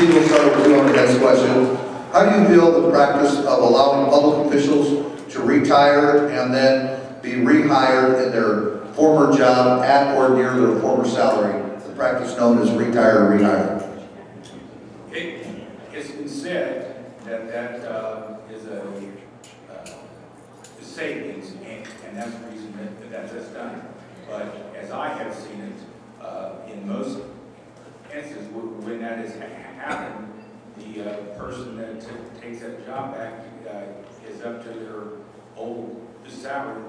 Steve, we'll start with you on the next question. How do you feel the practice of allowing public officials to retire and then be rehired in their former job at or near their former salary? The practice known as retire or rehire. It's been said that is a savings, and that's the reason that's done. But as I have seen it, in most instances, when that has happened, the person that takes that job back is up to their old salary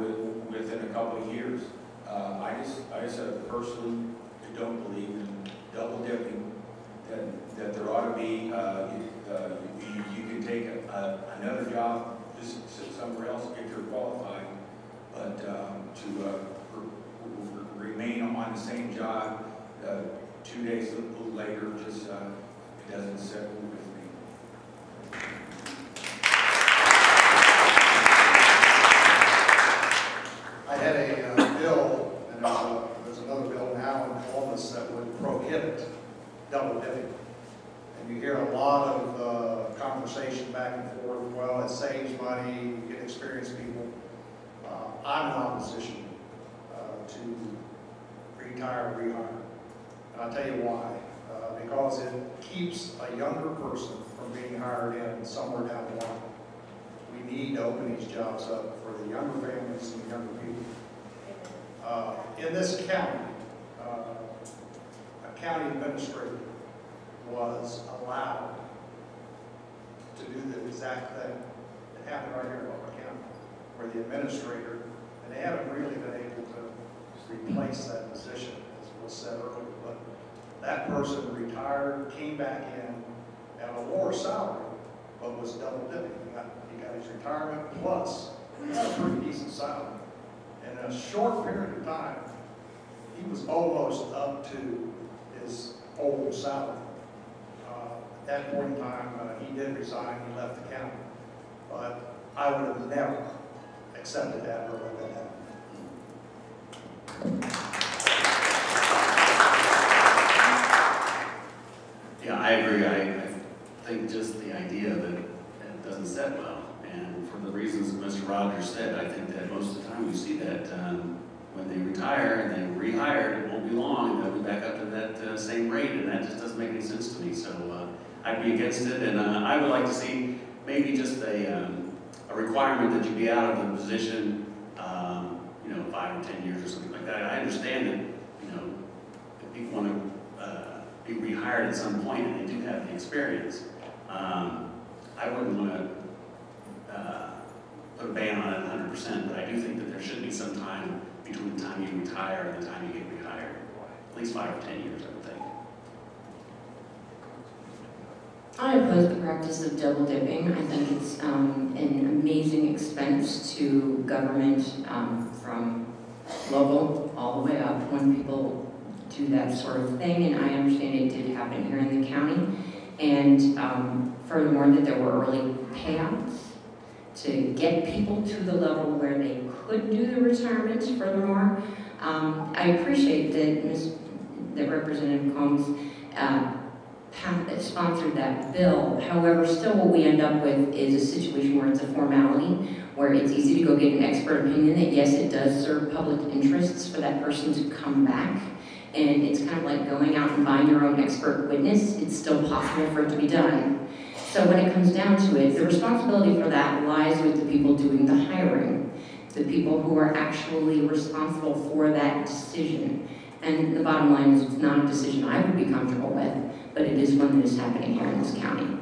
within a couple of years. I just personally don't believe in double dipping. That there ought to be, you can take another job just somewhere else if you're qualified, but to remain on the same job 2 days later just it doesn't settle with me. I had a bill, and there's another bill now in Columbus that would prohibit double dipping. And you hear a lot of conversation back and forth. Well, it saves money, you get experienced people. I'm in opposition to retire, rehire. And I'll tell you why. Because it keeps a younger person from being hired in somewhere down the line. We need to open these jobs up for the younger families and the younger people. In this county, a county administrator was allowed to do the exact thing that happened right here in Oklahoma County, where the administrator, and they haven't really been able to replace that position, as was said earlier, but that person retired, came back in at a lower salary, but was double dipping. He got his retirement plus a pretty decent salary. In a short period of time, he was almost up to his old salary. At that point in time, he did resign, he left the county. But I would have never accepted that or let that happen. Yeah, I agree. I think just the idea that it doesn't set well. And for the reasons that Mr. Rogers said, I think that most of the time we see that when they retire and they're rehired, it won't be long and they'll be back up to that same rate, and that just doesn't make any sense to me. So I'd be against it, and I would like to see maybe just a requirement that you be out of the position, 5 or 10 years or something like that. I understand that, if people want to be rehired at some point and they do have the experience. I wouldn't want to put a ban on it 100%, but I do think that there should be some time between the time you retire and the time you get rehired. At least 5 or 10 years, I would think. I oppose the practice of double dipping. I think it's an amazing expense to government from local all the way up when people do that sort of thing, and I understand it did happen here in the county. And furthermore, that there were early payouts to get people to the level where they could do the retirements. Furthermore, I appreciate that Representative Combs sponsored that bill. However, still what we end up with is a situation where it's a formality, where it's easy to go get an expert opinion that yes, it does serve public interests for that person to come back. And it's kind of like going out and buying your own expert witness. It's still possible for it to be done. So when it comes down to it, the responsibility for that lies with the people doing the hiring, the people who are actually responsible for that decision. And the bottom line is it's not a decision I would be comfortable with, but it is one that is happening here in this county.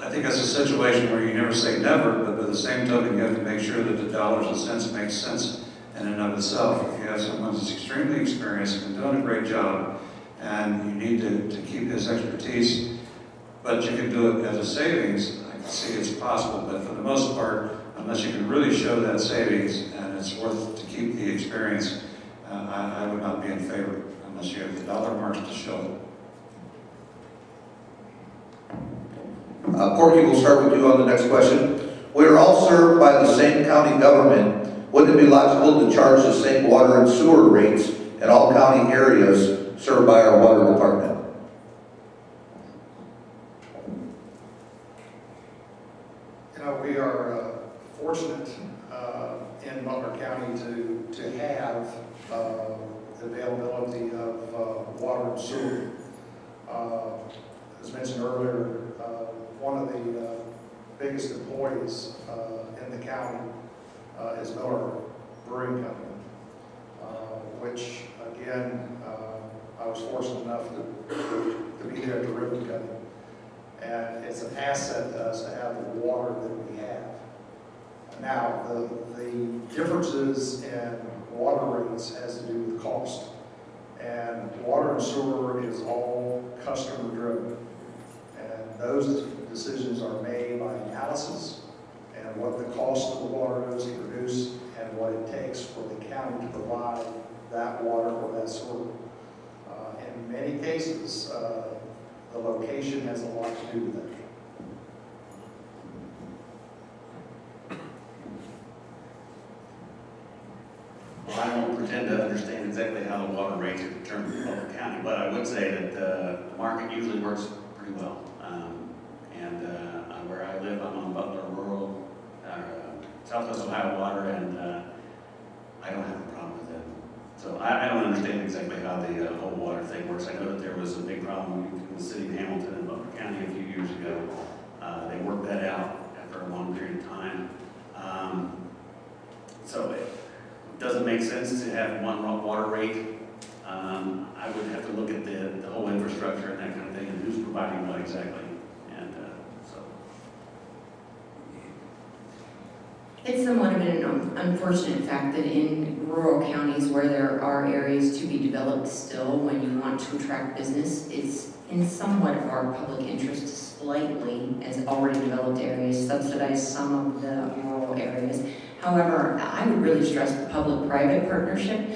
I think that's a situation where you never say never, but by the same token, you have to make sure that the dollars and cents make sense in and of itself. If you have someone who's extremely experienced and doing a great job, and you need to keep his expertise, but you can do it as a savings, I can see it's possible, but for the most part, unless you can really show that savings and it's worth to keep the experience, I would not be in favor unless you have the dollar marks to show it. Corky, we'll start with you on the next question. We are all served by the same county government. Wouldn't it be logical to charge the same water and sewer rates in all county areas served by our water department. You know, we are fortunate in Butler County to have the availability of water and sewer. As mentioned earlier, one of the biggest employees in the county is Miller Brewing Company, which again, I was fortunate enough to be there at the ribbon cutting. And it's an asset to us to have the water that we have. Now, the differences in water rates has to do with cost. And water and sewer is all customer driven. And those decisions are made by analysis and what the cost of the water is to produce and what it takes for the county to provide that water or that sewer. In many cases, the location has a lot to do with that. Well, I don't pretend to understand exactly how the water rates are determined in Butler County, but I would say that the market usually works pretty well. Where I live, I'm on Butler Rural, Southwest Ohio water, and I don't have a problem with it. So I don't understand exactly how the whole water thing works. I know that there was a big problem in the city of Hamilton and Butler County a few years ago. They worked that out after a long period of time. So it doesn't make sense to have one water rate. I would have to look at the whole infrastructure and that kind of thing and who's providing what exactly. It's somewhat of an unfortunate fact that in rural counties where there are areas to be developed still, when you want to attract business, it's in somewhat of our public interest slightly, as already developed areas, subsidize some of the rural areas. However, I would really stress the public-private partnership,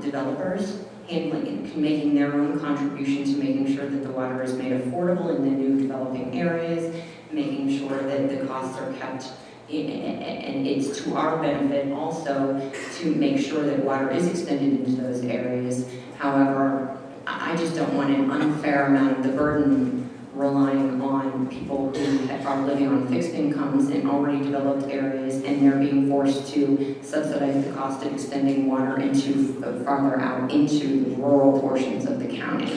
developers handling, making their own contribution to making sure that the water is made affordable in the new developing areas, making sure that the costs are kept and it's to our benefit also to make sure that water is extended into those areas. However, I just don't want an unfair amount of the burden relying on people who are living on fixed incomes in already developed areas, and they're being forced to subsidize the cost of extending water into farther out into the rural portions of the county.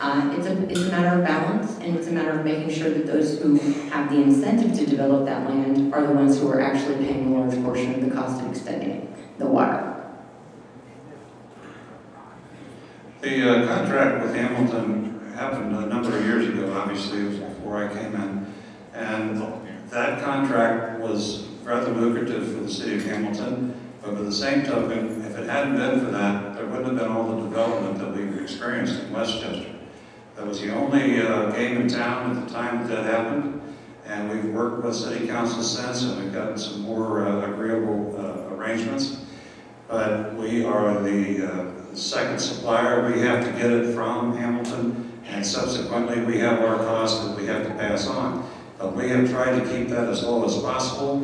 It's a matter of balance, and it's a matter of making sure that those who have the incentive to develop that land are the ones who are actually paying a large portion of the cost of extending the water. The contract with Hamilton happened a number of years ago. Obviously, it was before I came in. And that contract was rather lucrative for the city of Hamilton. But by the same token, if it hadn't been for that, there wouldn't have been all the development that we've experienced in Westchester. That was the only game in town at the time that happened. And we've worked with city council since, and we've gotten some more agreeable arrangements. But we are the second supplier. We have to get it from Hamilton, and subsequently we have our costs that we have to pass on. But we have tried to keep that as low as possible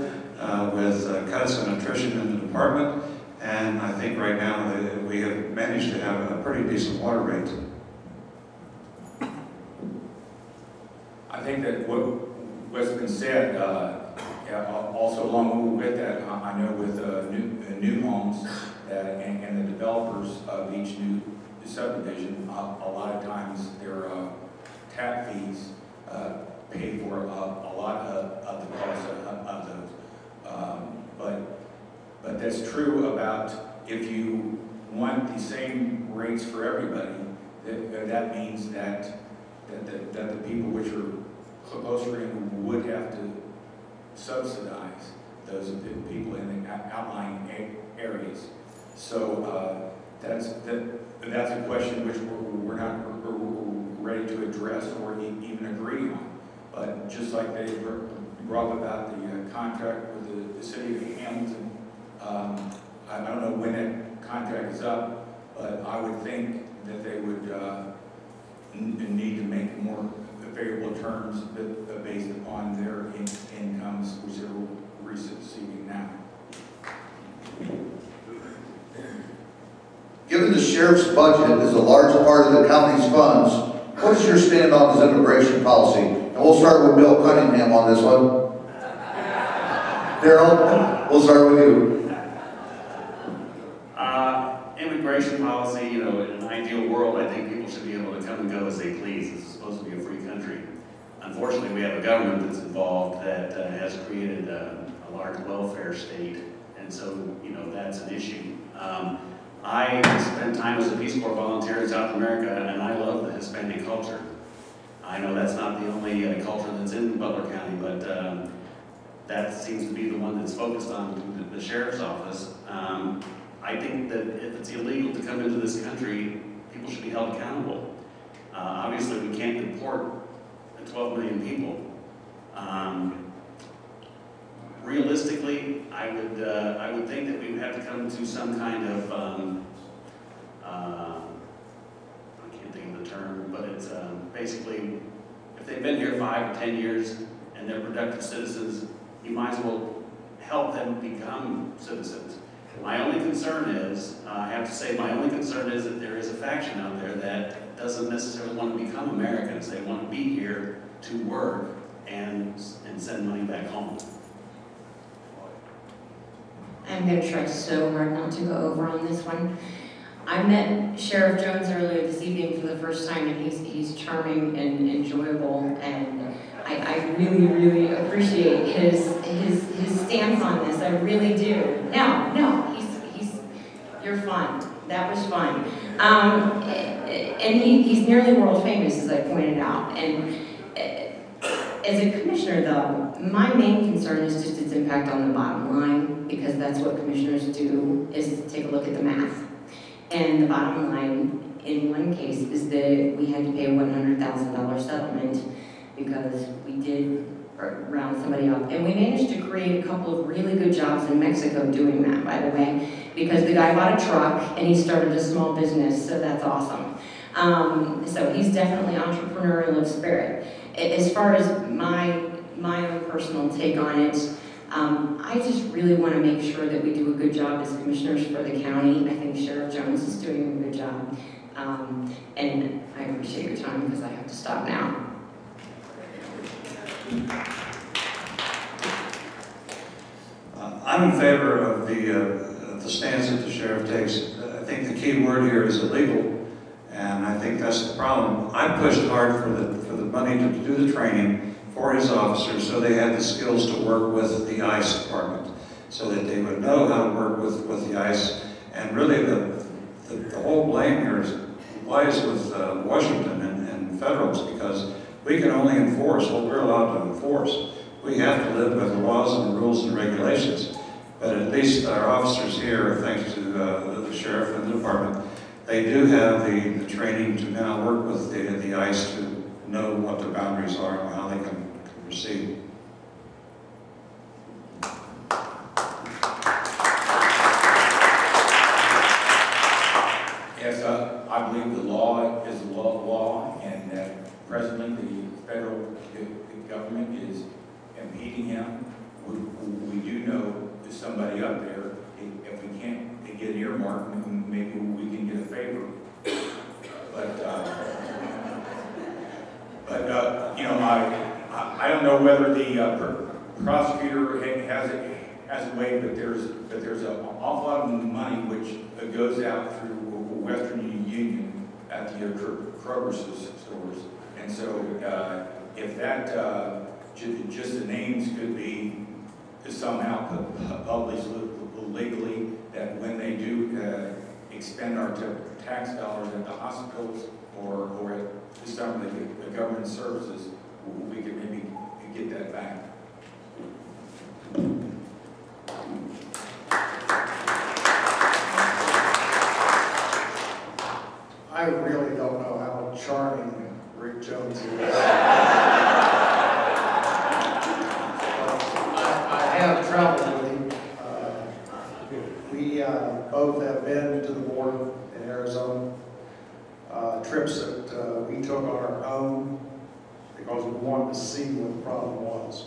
with cuts and attrition in the department, and I think right now we have managed to have a pretty decent water rate. I think that what's been said, also along with that, I know with new homes and the developers of each new subdivision, a lot of times their tap fees pay for a lot of the cost of those. But that's true about if you want the same rates for everybody, that means that the people which are closer in would have to subsidize those people in the outlying areas. So that's a question which we're not ready to address or even agree on. But just like they brought about the contract with the city of Hamilton, I don't know when that contract is up, but I would think that they would need to make more favorable terms based upon their incomes, which they're receiving now. Given the sheriff's budget is a large part of the county's funds, what is your stand on his immigration policy? And we'll start with Bill Cunningham on this one. Darrell, we'll start with you. Immigration policy, you know, in an ideal world, I think people should be able to come and go as they please. This is supposed to be a free country. Unfortunately, we have a government that's involved that has created a large welfare state, and so, you know, that's an issue. I spent time as a Peace Corps volunteer in South America, and I love the Hispanic culture. I know that's not the only culture that's in Butler County, but that seems to be the one that's focused on the sheriff's office. I think that if it's illegal to come into this country, people should be held accountable. Obviously, we can't deport 12 million people. Realistically, I would think that we would have to come to some kind of I can't think of the term, but it's basically if they've been here 5 or 10 years and they're productive citizens, you might as well help them become citizens. My only concern is, I have to say, my only concern is that there is a faction out there that doesn't necessarily want to become Americans. They want to be here to work and send money back home. I'm going to try so hard not to go over on this one. I met Sheriff Jones earlier this evening for the first time, and he's charming and enjoyable, and I really, really appreciate his stance on this. I really do. No, you're fun. That was fun. And he's nearly world famous, as I pointed out. And as a commissioner, though, my main concern is just its impact on the bottom line, because that's what commissioners do, is take a look at the math. And the bottom line, in one case, is that we had to pay a $100,000 settlement because we did round somebody up. And we managed to create a couple of really good jobs in Mexico doing that, by the way, because the guy bought a truck and he started a small business, so that's awesome. So he's definitely entrepreneurial of spirit. As far as my own personal take on it, I just really want to make sure that we do a good job as commissioners for the county. I think Sheriff Jones is doing a good job. And I appreciate your time because I have to stop now. I'm in favor of the stance that the sheriff takes. I think the key word here is illegal, and I think that's the problem. I pushed hard for the money to do the training for his officers so they had the skills to work with the ICE department, so that they would know how to work with the ICE. And really the whole blame here lies with Washington and federals, because we can only enforce what we're allowed to enforce. We have to live by the laws and the rules and regulations. But at least our officers here, thanks to the sheriff and the department, they do have the training to now work with the ICE to know what the boundaries are and how they can proceed. Yes, I believe the law is the law, and that presently the federal government is impeding him. We do know there's somebody up there. If we can't get earmarked, maybe we can get a favor. But you know, I don't know whether the prosecutor has a way, but there's an awful lot of money which goes out through Western Union at the Kroger stores, and so if that just the names could be somehow published legally, that when they do expend our tax dollars at the hospitals or at some of the government services, we could maybe get that back. I really don't know how charming Rick Jones is. I have traveled with him. We both have been to the border in Arizona. Trips that we took on our own because we wanted to see what the problem was.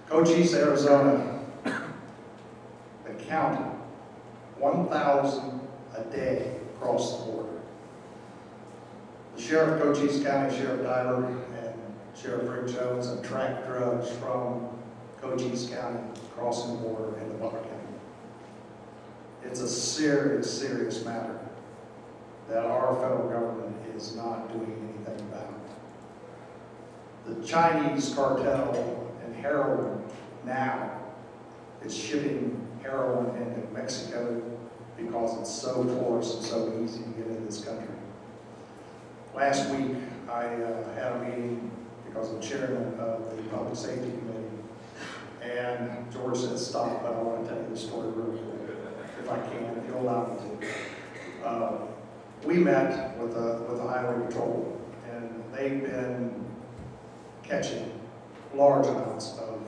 Cochise, Arizona, the county, 1,000 a day across the border. The Sheriff of Cochise County, Sheriff Diver, and Sheriff Rick Jones have tracked drugs from Cochise County crossing the border into Butler County. It's a serious, serious matter that our federal government is not doing anything about. The Chinese cartel in heroin now is shipping heroin into Mexico because it's so porous and so easy to get into this country. Last week, I had a meeting because I'm chairman of the Public Safety Committee, and George said stop, but I want to tell you the story real quick, if I can, if you'll allow me to. We met with the Highway Patrol, and they've been catching large amounts of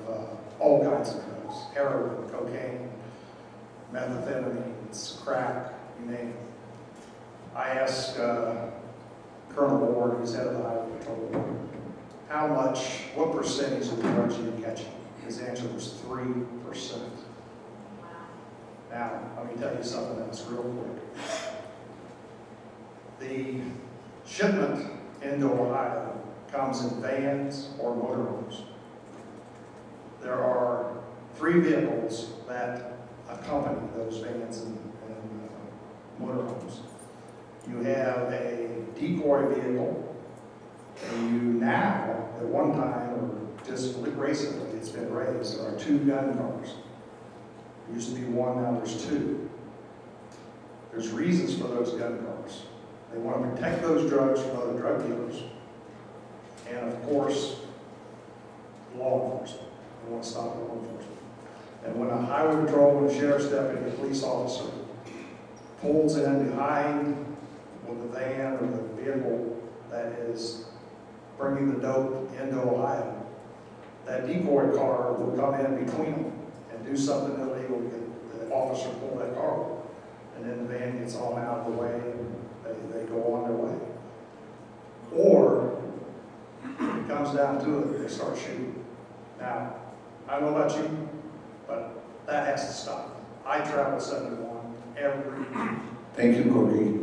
all kinds of drugs, heroin, cocaine, methamphetamines, crack, you name it. I asked Colonel Ward, who's head of the Highway Patrol, what percentage of the drugs are you catching? His answer was 3%. Now, let me tell you something else real quick. The shipment into Ohio comes in vans or motorhomes. There are 3 vehicles that accompany those vans and motorhomes. You have a decoy vehicle, and you now, at one time, or just recently, it's been raised, there are 2 gun cars. There used to be 1, now there's 2. There's reasons for those gun cars. They want to protect those drugs from other drug dealers, and of course, law enforcement. They want to stop law enforcement. And when a highway patrol and a sheriff's deputy, a police officer, pulls in behind with the van or the vehicle that is bringing the dope into Ohio, that decoy car will come in between them and do something illegal, get the officer pull that car over, and then the van gets on out of the way and they go on their way. Or, it comes down to it, they start shooting. Now, I don't know about you, but that has to stop. I travel 71 every week. Thank you, Corky.